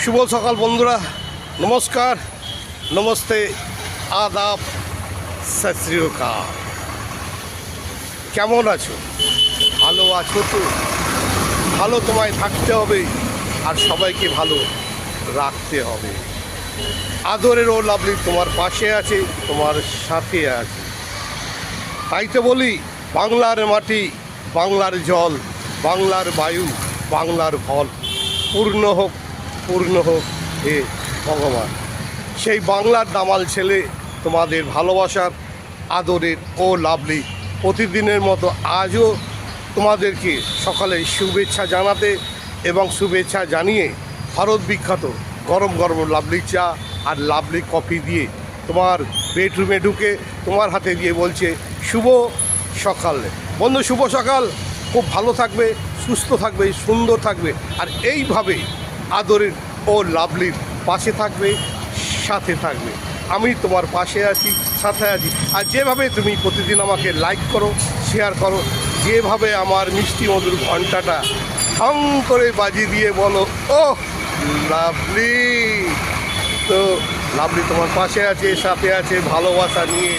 শুভ সকাল বন্ধুরা, নমস্কার, নমস্তে, আদাব, সত শ্রী আকাল। কেমন আছো? ভালো আছো তো? ভালো তোমায় থাকতে হবে আর সবাইকে ভালো রাখতে হবে। আদরের ও লাভলি তোমার পাশে আছে, তোমার সাথে আছে। তাই তো বলি, বাংলার মাটি, বাংলার জল, বাংলার বায়ু, বাংলার ফল পূর্ণ হোক, পূর্ণ হোক হে ভগবান। সেই বাংলার দামাল ছেলে, তোমাদের ভালোবাসার, আদরের ও লাভলি প্রতিদিনের মতো আজও তোমাদেরকে সকালে শুভেচ্ছা জানাতে এবং শুভেচ্ছা জানিয়ে ভারত বিখ্যাত গরম গরম লাভলি চা আর লাভলি কফি দিয়ে তোমার বেডরুমে ঢুকে তোমার হাতে দিয়ে বলছে শুভ সকাল। বন্ধু, শুভ সকাল। খুব ভালো থাকবে, সুস্থ থাকবে, সুন্দর থাকবে, আর এইভাবে আদরের ও লাভলির পাশে থাকবে, সাথে থাকবে। আমি তোমার পাশে আছি, সাথে আছি। আর যেভাবে তুমি প্রতিদিন আমাকে লাইক করো, শেয়ার করো, যেভাবে আমার মিষ্টি মধুর ঘন্টাটা ঠং করে বাজিয়ে দিয়ে বলো ও লাভলি, তো লাভলি তোমার পাশে আছে, সাথে আছে, ভালোবাসা নিয়ে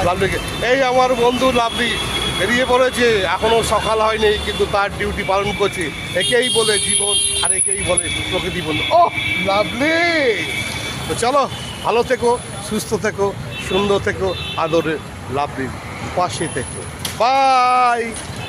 লাভলিকে। এই আমার বন্ধু লাভলি বেরিয়ে পড়েছে, এখনও সকাল হয়নি কিন্তু তার ডিউটি পালন করছে। একেই বলে জীবন আর একেই বলে প্রকৃতি বন্ধু। ও লাভলি, তো চলো, ভালো থেকো, সুস্থ থেকো, সুন্দর থেকো, আদরে লাভলির পাশে থেকো। বাই।